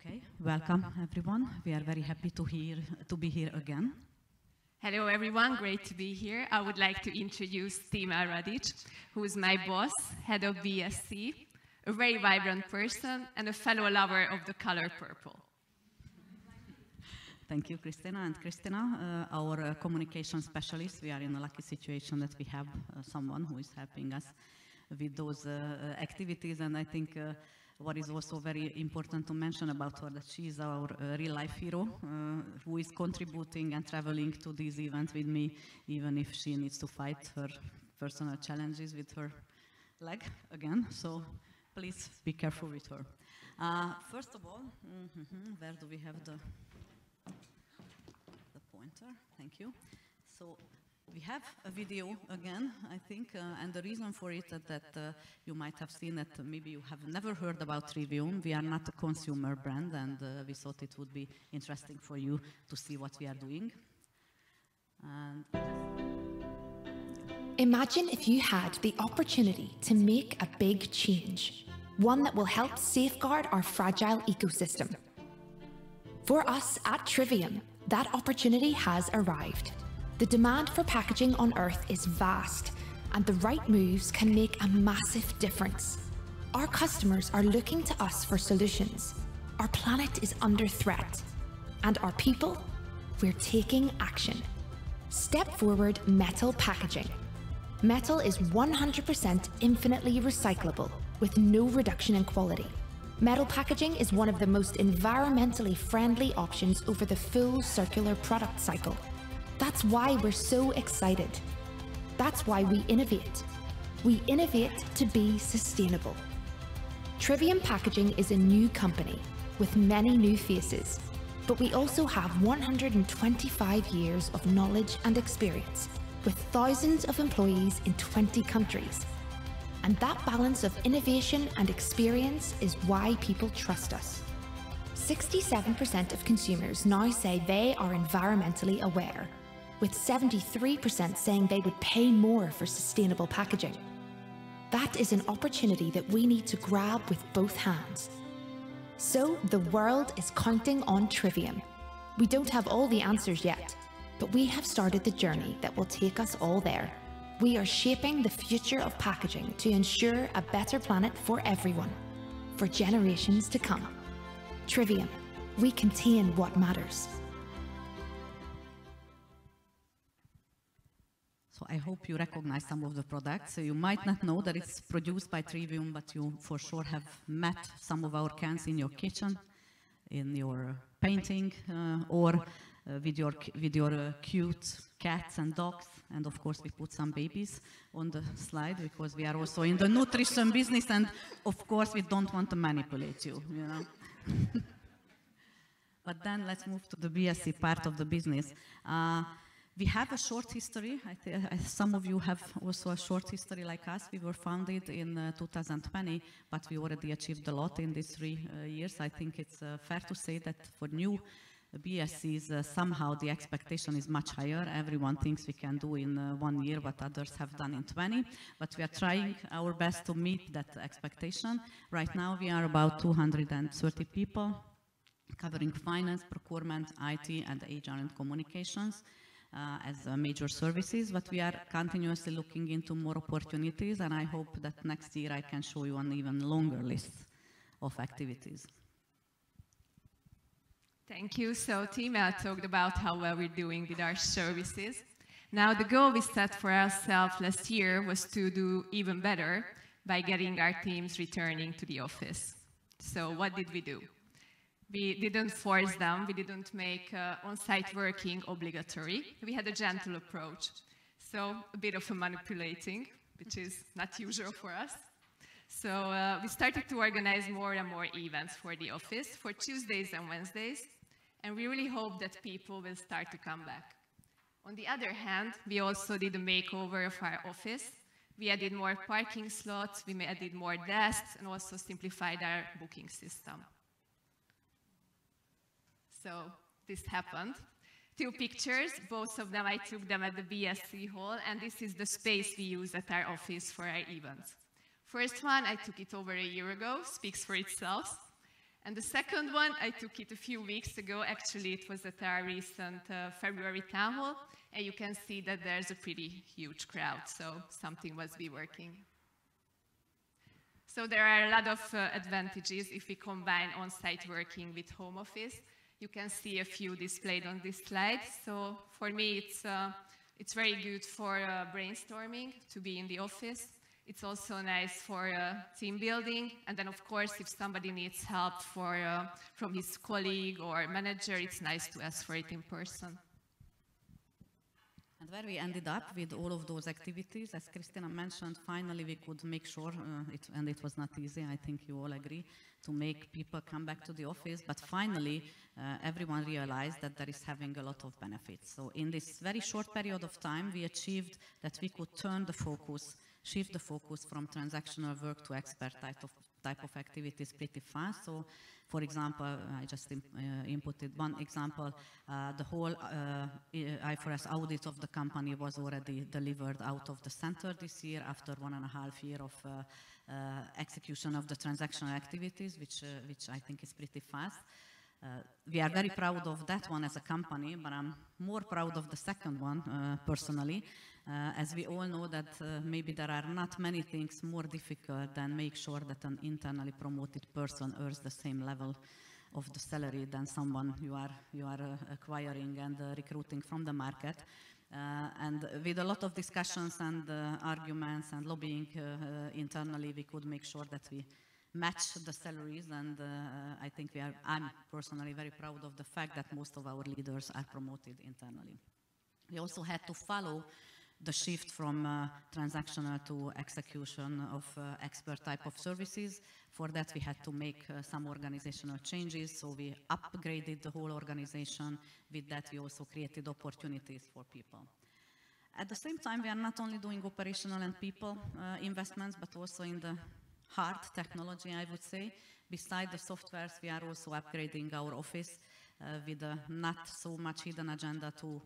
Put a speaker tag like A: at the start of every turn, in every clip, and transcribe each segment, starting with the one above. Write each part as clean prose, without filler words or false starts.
A: Okay, welcome everyone. We are very happy to be here again.
B: Hello everyone, great to be here. I would like to introduce Tima Radic, who is my boss, head of BSC, a very vibrant person and a fellow lover of the color purple.
A: Thank you, Christina. And Christina, our communication specialist, we are in a lucky situation that we have someone who is helping us with those activities. And I think what is also very important to mention about her, that she is our real-life hero, who is contributing and traveling to these events with me, even if she needs to fight her personal challenges with her leg again. So please be careful with her. First of all, where do we have the pointer? Thank you. So we have a video again, I think, and the reason for it is that you might have seen that maybe you have never heard about Trivium. We are not a consumer brand, and we thought it would be interesting for you to see what we are doing. And
C: imagine if you had the opportunity to make a big change, one that will help safeguard our fragile ecosystem. For us at Trivium, that opportunity has arrived. The demand for packaging on Earth is vast, and the right moves can make a massive difference. Our customers are looking to us for solutions. Our planet is under threat. And our people, we're taking action. Step forward metal packaging. Metal is 100% infinitely recyclable, with no reduction in quality. Metal packaging is one of the most environmentally friendly options over the full circular product cycle. That's why we're so excited. That's why we innovate. We innovate to be sustainable. Trivium Packaging is a new company with many new faces, but we also have 125 years of knowledge and experience with thousands of employees in 20 countries. And that balance of innovation and experience is why people trust us. 67% of consumers now say they are environmentally aware, with 73% saying they would pay more for sustainable packaging. That is an opportunity that we need to grab with both hands. So the world is counting on Trivium. We don't have all the answers yet, but we have started the journey that will take us all there. We are shaping the future of packaging to ensure a better planet for everyone, for generations to come. Trivium, we contain what matters.
A: so I hope you recognize some of the products. So you might not know that it's produced by Trivium, but you for sure have met some of our cans in your kitchen, in your painting, or with your cute cats and dogs. And of course, we put some babies on the slide because we are also in the nutrition business, and of course, we don't want to manipulate you, you know. But then let's move to the BSC part of the business. We have a short history. Some of you have also a short history like us. We were founded in 2020, but we already achieved a lot in these 3 years. I think it's fair to say that for new BSCs, somehow the expectation is much higher. Everyone thinks we can do in 1 year what others have done in 20, but we are trying our best to meet that expectation. Right now we are about 230 people, covering finance, procurement, IT, and HR and communications as major services, but we are continuously looking into more opportunities, and I hope that next year I can show you an even longer list of activities.
B: Thank you. So Tima talked about how well we're doing with our services. Now the goal we set for ourselves last year was to do even better by getting our teams returning to the office. So what did we do? We didn't force them, we didn't make on-site working obligatory. We had a gentle approach. So a bit of a manipulating, which is not usual for us. So we started to organize more and more events for the office for Tuesdays and Wednesdays, and we really hope that people will start to come back. On the other hand, we also did a makeover of our office. We added more parking slots, we added more desks, and also simplified our booking system. So this happened. 2 pictures, both of them I took them at the BSC hall, and this is the space we use at our office for our events. First one, I took it over a year ago, speaks for itself. And the second one, I took it a few weeks ago. Actually, it was at our recent February town hall. And you can see that there's a pretty huge crowd, so something must be working. So there are a lot of advantages if we combine on-site working with home office. You can see a few displayed on this slide. So for me, it's very good for brainstorming to be in the office. It's also nice for team building. And then, of course, if somebody needs help from his colleague or manager, it's nice to ask for it in person.
A: And where we ended up with all of those activities, as Christina mentioned, finally we could make sure, and it was not easy, I think you all agree, to make people come back to the office, but finally everyone realized that there is having a lot of benefits. So in this very short period of time, we achieved that we could turn the focus, shift the focus from transactional work to expert type of activities pretty fast. So, for example, I just inputted one example. The whole IFRS audit of the company was already delivered out of the center this year after 1.5 years of execution of the transactional activities, which I think is pretty fast. We are very proud of that one as a company, but I'm more proud of the second one personally, as we all know that maybe there are not many things more difficult than make sure that an internally promoted person earns the same level of the salary than someone you are acquiring and recruiting from the market. And with a lot of discussions and arguments and lobbying internally, we could make sure that we match the salaries, and I think I'm personally very proud of the fact that most of our leaders are promoted internally. We also had to follow the shift from transactional to execution of expert type of services. For that, we had to make some organizational changes, so we upgraded the whole organization. With that, we also created opportunities for people. At the same time, we are not only doing operational and people investments, but also in the hard technology, I would say. Beside the softwares, we are also upgrading our office with a not so much hidden agenda to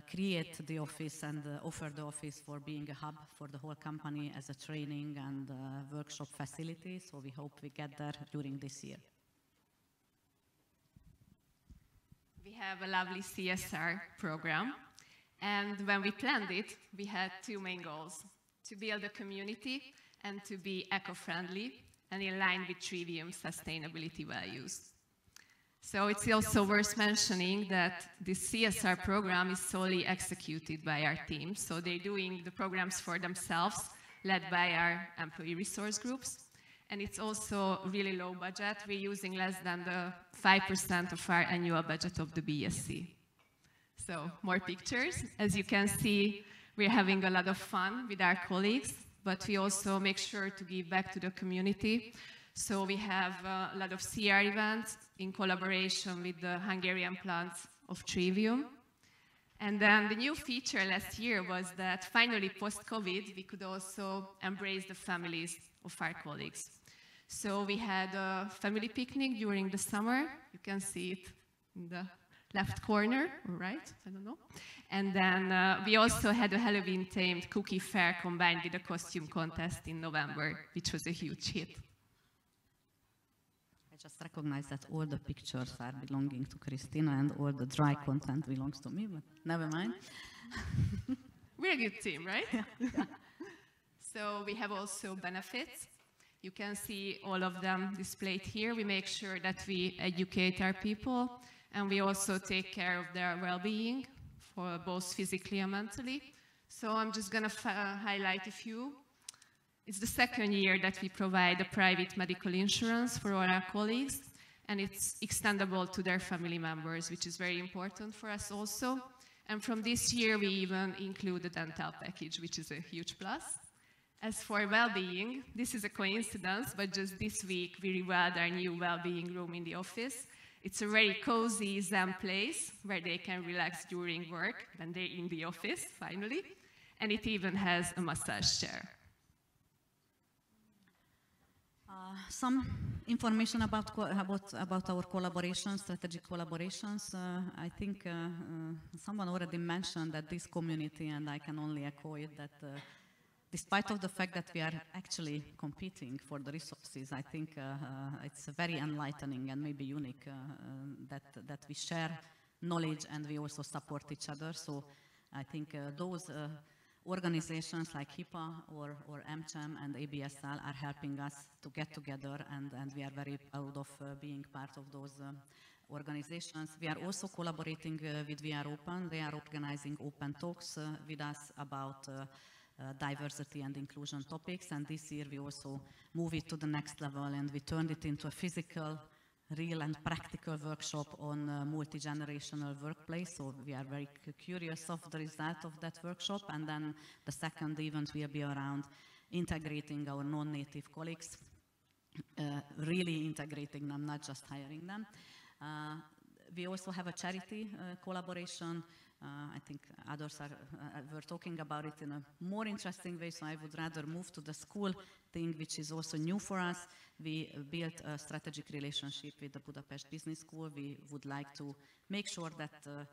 A: create the office and offer the office for being a hub for the whole company as a training and workshop facility. So we hope we get there during this year.
B: We have a lovely CSR program. And when we planned it, we had two main goals: to build a community and to be eco-friendly and in line with Trivium's sustainability values. So it's also worth mentioning that this CSR program is solely executed by our team. So they're doing the programs for themselves, led by our employee resource groups. And it's also really low budget. We're using less than the 5% of our annual budget of the BSc. So more pictures. As you can see, we're having a lot of fun with our colleagues, but we also make sure to give back to the community. So we have a lot of CR events in collaboration with the Hungarian plants of Trivium. And then the new feature last year was that finally post-COVID, we could also embrace the families of our colleagues. So we had a family picnic during the summer. You can see it in the left corner, or right, I don't know. And then we also had a Halloween-themed cookie fair combined with a costume contest in November, which was a huge hit.
A: I just recognize that all the pictures are belonging to Christina and all the dry content belongs to me, but never mind.
B: We're a good team, right?
A: Yeah.
B: So we have also benefits. You can see all of them displayed here. We make sure that we educate our people, and we also take care of their well-being, for both physically and mentally. So I'm just going to highlight a few. It's the second year that we provide a private medical insurance for all our colleagues, and it's extendable to their family members, which is very important for us also. And from this year, we even include a dental package, which is a huge plus. As for well-being, this is a coincidence, but just this week we revealed our new well-being room in the office. It's a very cozy, zen place where they can relax during work when they're in the office, finally. And it even has a massage chair.
A: Some information about our collaborations, strategic collaborations. I think someone already mentioned that this community, and I can only echo it, that despite of the fact that we are actually competing for the resources, I think it's very enlightening and maybe unique that we share knowledge and we also support each other. So I think those organizations like HIPAA or AmCham and ABSL are helping us to get together, and we are very proud of being part of those organizations. We are also collaborating with VR Open. They are organizing open talks with us about diversity and inclusion topics, and this year we also move it to the next level and we turned it into a physical, real and practical workshop on multi-generational workplace. So we are very curious of the result of that workshop, and then the second event will be around integrating our non-native colleagues, really integrating them, not just hiring them. We also have a charity collaboration. I think others were talking about it in a more interesting way, so I would rather move to the school thing, which is also new for us. We built a strategic relationship with the Budapest Business School. We would like to make sure that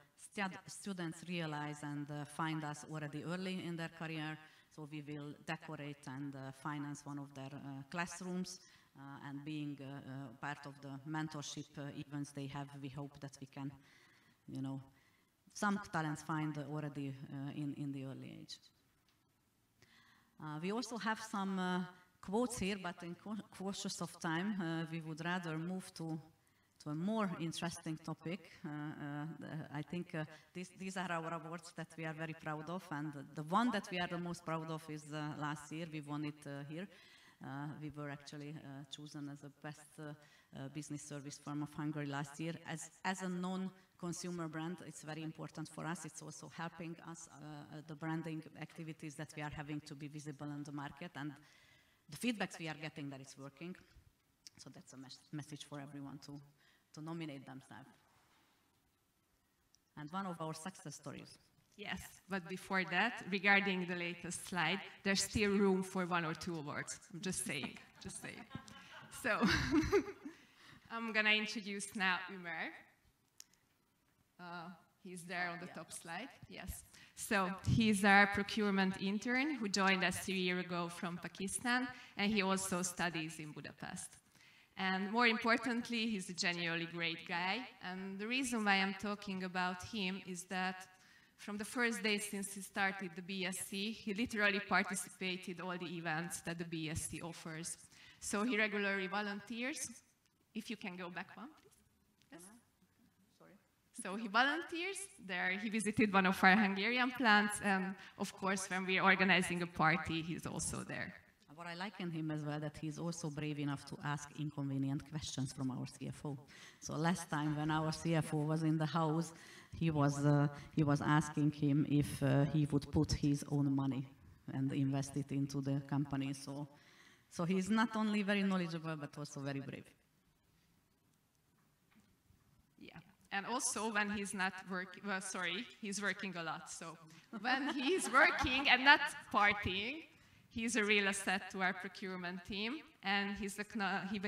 A: students realize and find us already early in their career. So we will decorate and finance one of their classrooms. And being part of the mentorship events they have, we hope that we can, you know, some talents find already in the early age. We also have some quotes here, but in cautious of time, we would rather move to a more interesting topic. I think these are our awards that we are very proud of, and the one that we are the most proud of is last year. We won it here. We were actually chosen as the best business service firm of Hungary last year. As a non-consumer brand, it's very important for us. It's also helping us, the branding activities that we are having, to be visible in the market, and the feedbacks we are getting that it's working. So that's a message for everyone to nominate themselves. And one of our success stories.
B: Yes, but before that, regarding the latest slide, there's still room for 1 or 2 awards. I'm just saying, just saying. So, I'm gonna introduce now Umer. He's there on the top slide, yes. So, he's our procurement intern who joined us 3 years ago from Pakistan, and he also studies in Budapest. And more importantly, he's a genuinely great guy. And the reason why I'm talking about him is that from the first day since he started the BSc, he literally participated in all the events that the BSc offers. So he regularly volunteers. If you can go back one, please. Yes. Sorry. So he volunteers there. He visited one of our Hungarian plants, and of course, when we are organizing a party, he's also there.
A: What I like in him as well, that he's also brave enough to ask inconvenient questions from our CFO. So last time when our CFO was in the house, he was asking him if he would put his own money and invest it into the company. So he's not only very knowledgeable, but also very brave.
B: Yeah, and also when he's not working, well, sorry, he's working a lot. So when he's working and not partying, he's a real asset to our procurement team, and he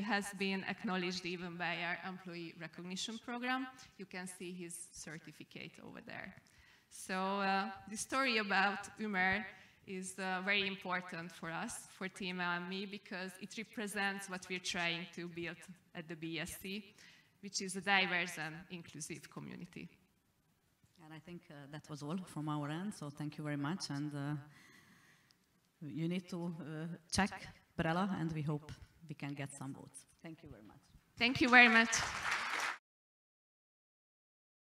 B: has been acknowledged even by our employee recognition program. You can see his certificate over there. So the story about Umer is very important for us, for Team AMI, because it represents what we're trying to build at the BSc, which is a diverse and inclusive community.
A: And I think that was all from our end, so thank you very much. And you need to check Brella, and we hope we can get some votes. Thank you very much.
B: Thank you very much.